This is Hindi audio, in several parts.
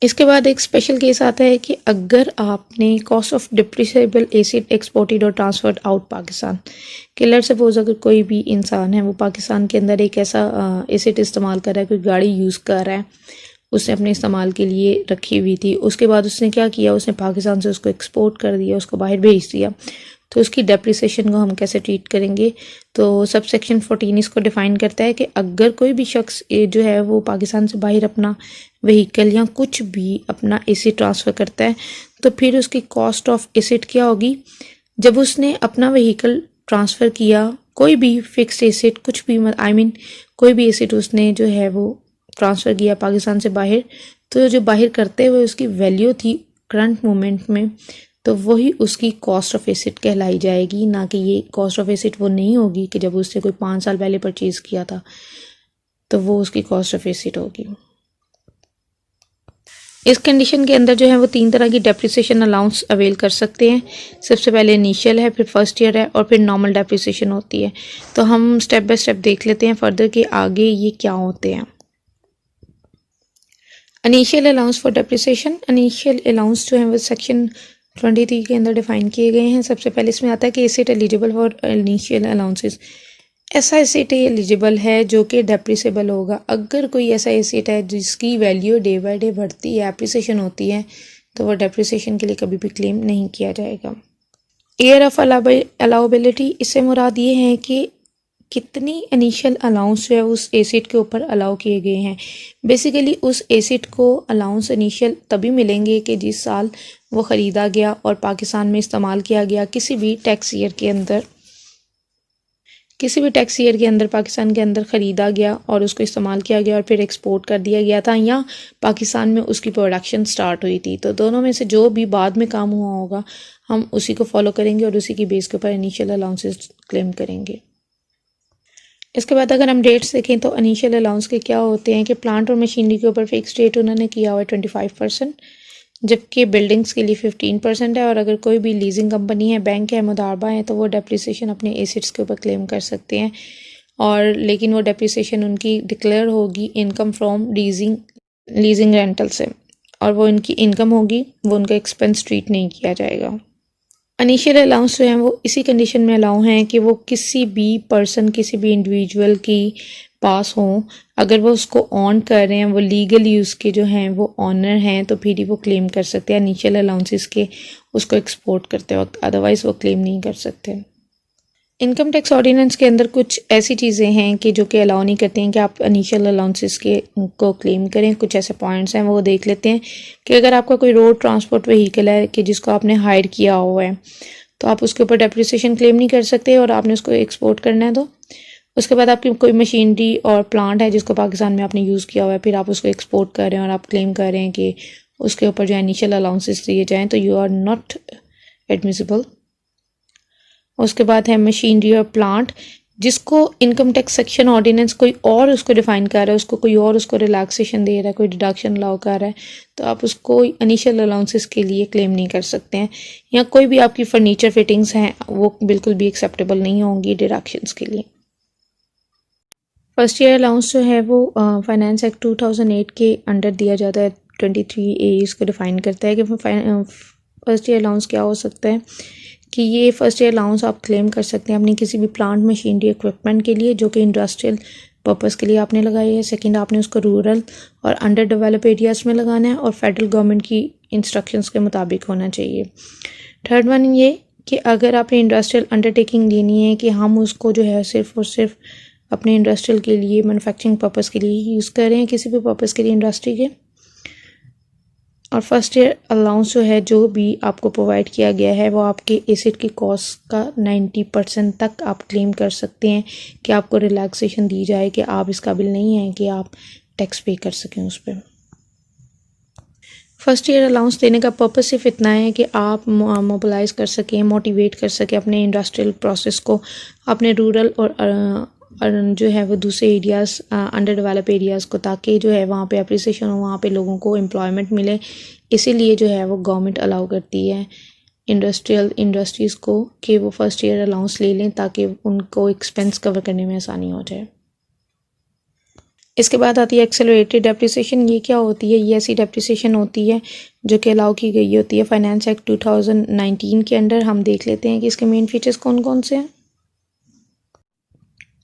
इसके बाद एक स्पेशल केस आता है कि अगर आपने cost of depreciable acid exported और ट्रांसफर्ड आउट पाकिस्तान कि लेट्स सपोज अगर कोई भी इंसान है वो पाकिस्तान के अंदर एक ऐसा एसिड इस्तेमाल कर रहा है, कोई गाड़ी यूज़ कर रहा है, उसने अपने इस्तेमाल के लिए रखी हुई थी, उसके बाद उसने क्या किया, उसने पाकिस्तान से उसको एक्सपोर्ट कर दिया, उसको बाहर भेज दिया, तो उसकी डेप्रिसिएशन को हम कैसे ट्रीट करेंगे। तो सब सेक्शन 14 इसको डिफ़ाइन करता है कि अगर कोई भी शख्स जो है वो पाकिस्तान से बाहर अपना व्हीकल या कुछ भी अपना एसिड ट्रांसफ़र करता है तो फिर उसकी कॉस्ट ऑफ एसिड क्या होगी। जब उसने अपना व्हीकल ट्रांसफ़र किया, कोई भी फिक्स्ड एसिड कुछ भी कोई भी एसिड उसने जो है वो ट्रांसफ़र किया पाकिस्तान से बाहर, तो जो बाहर करते हुए उसकी वैल्यू थी करंट मोमेंट में, तो वही उसकी कॉस्ट ऑफ एसिड कहलाई जाएगी, ना कि ये कॉस्ट ऑफ एसिड वो नहीं होगी कि जब उसने कोई 5 साल पहले परचेज़ किया था तो वो उसकी कॉस्ट ऑफ एसिड होगी। इस कंडीशन के अंदर जो है वो 3 तरह की डेप्रिसिएशन अलाउंस अवेल कर सकते हैं। सबसे पहले इनिशियल है, फिर फर्स्ट ईयर है और फिर नॉर्मल डेप्रिसिएशन होती है। तो हम स्टेप बाय स्टेप देख लेते हैं फर्दर कि आगे ये क्या होते हैं। Initial allowance for depreciation, initial allowance जो है वो सेक्शन 23 के अंदर डिफाइन किए गए हैं। सबसे पहले इसमें आता है कि asset eligible for initial allowances, ऐसा एसेट एलिजिबल है जो कि डेप्रिसिएबल होगा। अगर कोई ऐसा एसेट है जिसकी वैल्यू डे बाय डे बढ़ती है, एप्रिसिएशन होती है, तो वो डेप्रिसिएशन के लिए कभी भी क्लेम नहीं किया जाएगा। ईयर ऑफ अलाउबिलिटी, इससे मुराद ये है कि कितनी इनिशियल अलाउंस जो है उस एसिड के ऊपर अलाउ किए गए हैं। बेसिकली उस एसिड को अलाउंस इनिशियल तभी मिलेंगे कि जिस साल वो ख़रीदा गया और पाकिस्तान में इस्तेमाल किया गया, किसी भी टैक्स ईयर के अंदर पाकिस्तान के अंदर ख़रीदा गया और उसको इस्तेमाल किया गया और फिर एक्सपोर्ट कर दिया गया था, या पाकिस्तान में उसकी प्रोडक्शन स्टार्ट हुई थी। तो दोनों में से जो भी बाद में काम हुआ होगा हम उसी को फॉलो करेंगे और उसी की बेस के ऊपर इनिशियल अलाउंसेस क्लेम करेंगे। इसके बाद अगर हम डेट्स देखें तो इनिशियल अलाउंस के क्या होते हैं कि प्लांट और मशीनरी के ऊपर फिक्स रेट उन्होंने किया हुआ है 25%, जबकि बिल्डिंग्स के लिए 15% है। और अगर कोई भी लीजिंग कंपनी है, बैंक है, मुदारबा है, तो वो डेप्रिसिएशन अपने एसेट्स के ऊपर क्लेम कर सकते हैं, और लेकिन वो डेप्रिसिएशन उनकी डिक्लेयर होगी इनकम फ्रॉम लीजिंग रेंटल से, और वो इनकी इनकम होगी, वो उनका एक्सपेंस ट्रीट नहीं किया जाएगा। इनिशियल अलाउंस जो है वो इसी कंडीशन में अलाउ हैं कि वो किसी भी पर्सन, किसी भी इंडिविजुअल की पास हों। अगर वो उसको ऑन कर रहे हैं, वो लीगल यूज़ के जो हैं वो ऑनर हैं, तो फिर ही वो क्लेम कर सकते हैं इनिशियल अलाउंसेस के उसको एक्सपोर्ट करते वक्त, अदरवाइज़ वो क्लेम नहीं कर सकते। इनकम टैक्स ऑर्डिनेंस के अंदर कुछ ऐसी चीज़ें हैं कि जो कि अलाउ नहीं करते हैं कि आप इनिशियल अलाउंसेस के को क्लेम करें। कुछ ऐसे पॉइंट्स हैं वो देख लेते हैं कि अगर आपका कोई रोड ट्रांसपोर्ट व्हीकल है कि जिसको आपने हायर किया हुआ है, तो आप उसके ऊपर डेप्रिसिएशन क्लेम नहीं कर सकते और आपने उसको एक्सपोर्ट करना है। तो उसके बाद आपकी कोई मशीनरी और प्लांट है जिसको पाकिस्तान में आपने यूज़ किया हुआ है, फिर आप उसको एक्सपोर्ट कर रहे हैं और आप क्लेम कर रहे हैं कि उसके ऊपर जो इनिशियल अलाउंसेस दिए जाएँ, तो यू आर नॉट एडमिसिबल। उसके बाद है मशीनरी और प्लांट, जिसको इनकम टैक्स सेक्शन ऑर्डिनेंस कोई और उसको डिफाइन कर रहा है, उसको कोई और उसको रिलैक्सेशन दे रहा है, कोई डिडक्शन अलाउ कर रहा है, तो आप उसको इनिशियल अलाउंसेस के लिए क्लेम नहीं कर सकते हैं। या कोई भी आपकी फर्नीचर फिटिंग्स हैं वो बिल्कुल भी एक्सेप्टेबल नहीं होंगी डिडक्शंस के लिए। फर्स्ट ईयर अलाउंस जो है वो फाइनेंस एक्ट 2008 के अंडर दिया जाता है। 23A इसको डिफाइन करता है कि फर्स्ट ईयर अलाउंस क्या हो सकता है, कि ये फर्स्ट ईयर अलाउंस आप क्लेम कर सकते हैं अपनी किसी भी प्लांट, मशीनरी, इक्विपमेंट के लिए जो कि इंडस्ट्रियल पर्पस के लिए आपने लगाई है। सेकंड, आपने उसको रूरल और अंडर डेवलप एरियाज़ में लगाना है और फेडरल गवर्नमेंट की इंस्ट्रक्शंस के मुताबिक होना चाहिए। थर्ड वन ये कि अगर आपने इंडस्ट्रियल अंडरटेकिंग लेनी है कि हम उसको जो है सिर्फ और सिर्फ अपने इंडस्ट्रियल के लिए, मैन्युफैक्चरिंग पर्पस के लिए यूज़ कर रहे हैं, किसी भी पर्पस के लिए इंडस्ट्री के। और फर्स्ट ईयर अलाउंस जो है जो भी आपको प्रोवाइड किया गया है वो आपके एसिड की कॉस्ट का 90% तक आप क्लेम कर सकते हैं कि आपको रिलैक्सेशन दी जाए कि आप इस काबिल नहीं हैं कि आप टैक्स पे कर सकें उस पर। फर्स्ट ईयर अलाउंस देने का पर्पस सिर्फ इतना है कि आप मोबिलाइज कर सकें, मोटिवेट कर सकें अपने इंडस्ट्रियल प्रोसेस को, अपने रूरल और जो है वो दूसरे एरियाज़, अंडर डेवलप एरियाज़ को, ताकि जो है वहाँ पे अप्रिसिएशन हो, वहाँ पे लोगों को एम्प्लॉयमेंट मिले। इसीलिए जो है वो गवर्नमेंट अलाउ करती है इंडस्ट्रीज़ को कि वो फर्स्ट ईयर अलाउंस ले लें ताकि उनको एक्सपेंस कवर करने में आसानी हो जाए। इसके बाद आती है एक्सेलरेटेड डेप्रिसिएशन। ये क्या होती है? ये ऐसी डेप्रिसिएशन होती है जो कि अलाउ की गई होती है फाइनेंस एक्ट 2019 के अंडर। हम देख लेते हैं कि इसके मेन फीचर्स कौन कौन से हैं।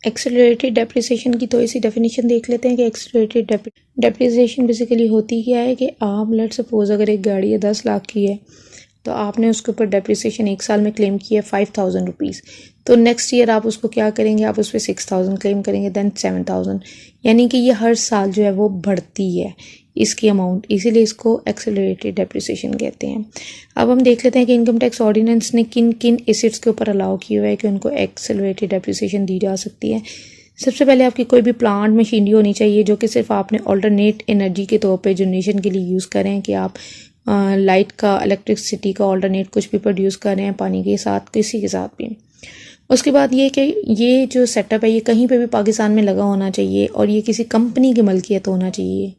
एक्सेलरेटेड डेप्रिसिएशन की थोड़ी सी डेफिनेशन देख लेते हैं कि एक्सेलरेटेड डेप्रिसिएशन बेसिकली होती क्या है कि आप लेट सपोज अगर एक गाड़ी है 10 लाख की है तो आपने उसके ऊपर डेप्रिसिएशन एक साल में क्लेम किया 5,000 रुपीज़, तो नेक्स्ट ईयर आप उसको क्या करेंगे, आप उस पर 6,000 क्लेम करेंगे, देन 7,000, यानी कि ये हर साल जो है वो बढ़ती है इसकी अमाउंट, इसीलिए इसको एक्सेलरेटेड डेप्रिसिएशन कहते हैं। अब हम देख लेते हैं कि इनकम टैक्स ऑर्डिनेंस ने किन किन एसेट्स के ऊपर अलाउ किया हुआ है कि उनको एक्सेलरेटेड डेप्रिसिएशन दी जा सकती है। सबसे पहले आपकी कोई भी प्लांट मशीनरी होनी चाहिए जो कि सिर्फ आपने ऑल्टरनेट एनर्जी के तौर पे जनरेशन के लिए यूज़ करें, कि आप लाइट का, इलेक्ट्रिसिटी का ऑल्टरनेट कुछ भी प्रोड्यूस कर रहे हैं पानी के साथ, किसी के साथ भी। उसके बाद ये कि ये जो सेटअप है ये कहीं पे भी पाकिस्तान में लगा होना चाहिए और ये किसी कंपनी की मलकियत होना चाहिए।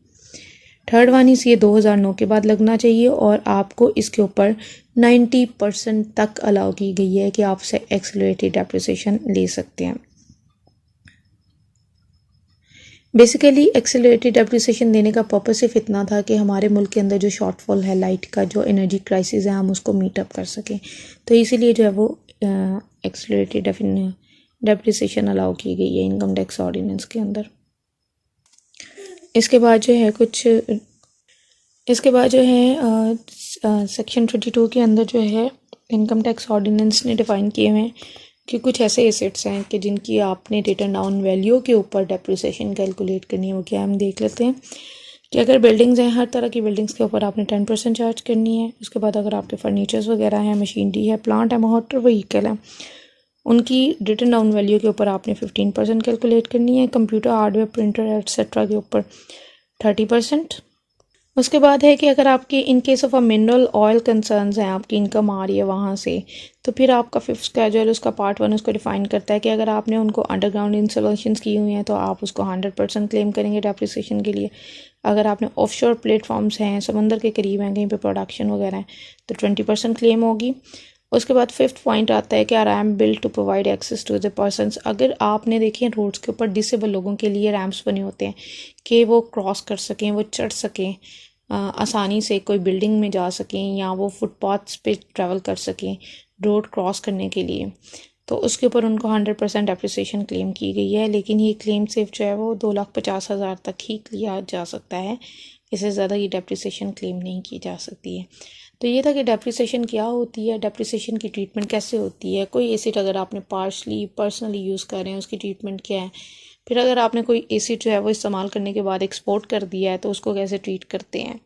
थर्ड वन इस ये 2009 के बाद लगना चाहिए और आपको इसके ऊपर 90% तक अलाउ की गई है कि आप से एक्सेलरेटेड डेप्रिसिएशन ले सकते हैं। बेसिकली एक्सेलरेटेड डेप्रिसिएशन देने का पर्पस सिर्फ इतना था कि हमारे मुल्क के अंदर जो शॉर्टफॉल है लाइट का, जो एनर्जी क्राइसिस है, हम उसको मीट अप कर सकें, तो इसीलिए जो है वो एक्सेलरेटेड डेप्रिसिएशन अलाउ की गई है इनकम टैक्स ऑर्डिनेंस के अंदर। इसके बाद जो है सेक्शन 22 के अंदर जो है इनकम टैक्स ऑर्डिनेंस ने डिफ़ाइन किए हुए हैं कि कुछ ऐसे एसेट्स हैं कि जिनकी आपने रिटर्न डाउन वैल्यू के ऊपर डेप्रिसिएशन कैलकुलेट करनी है। वो क्या, हम देख लेते हैं कि अगर बिल्डिंग्स हैं, हर तरह की बिल्डिंग्स के ऊपर आपने 10% चार्ज करनी है। उसके बाद अगर आपके फर्नीचर्स वगैरह हैं, मशीनरी है, प्लांट है, मोटर व्हीकल है, उनकी रिटर्न डाउन वैल्यू के ऊपर आपने 15% कैलकुलेट करनी है। कंप्यूटर, हार्डवेयर, प्रिंटर एट्सेट्रा के ऊपर 30%। उसके बाद है कि अगर आपके in case of a mineral oil concerns हैं, आपकी इनकम आ रही है वहाँ से, तो फिर आपका फिफ्थ स्केड्यूल उसका पार्ट 1 उसको डिफाइन करता है कि अगर आपने उनको अंडरग्राउंड इंस्टॉलेशंस की हुई हैं तो आप उसको 100% क्लेम करेंगे डेप्रिसिएशन के लिए। अगर आपने ऑफशोर प्लेटफॉर्म्स हैं, समंदर के करीब हैं, कहीं पे प्रोडक्शन वगैरह है, तो 20% क्लेम होगी। उसके बाद फिफ्थ पॉइंट आता है कि ramp build to provide access to the persons. अगर आपने देखिए रोड्स के ऊपर डिसेबल लोगों के लिए रैम्प्स बने होते हैं कि वो क्रॉस कर सकें, वो चढ़ सकें, आसानी से कोई बिल्डिंग में जा सकें या वो फुटपाथ्स पे ट्रैवल कर सकें रोड क्रॉस करने के लिए, तो उसके ऊपर उनको 100% डेप्रिसिएशन क्लेम की गई है। लेकिन ये क्लेम सिर्फ जो है वो 2,50,000 तक ही लिया जा सकता है, इससे ज़्यादा ये डेप्रिसिएशन क्लेम नहीं की जा सकती है। तो ये था कि डेप्रिसिएशन क्या होती है, डेप्रिसिएशन की ट्रीटमेंट कैसे होती है, कोई एसेट अगर आपने पार्शली पर्सनली यूज़ कर रहे हैं उसकी ट्रीटमेंट क्या है, फिर अगर आपने कोई एसेट जो है वो इस्तेमाल करने के बाद एक्सपोर्ट कर दिया है तो उसको कैसे ट्रीट करते हैं।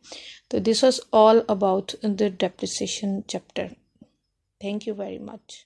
तो this was all about the depreciation chapter. Thank you very much.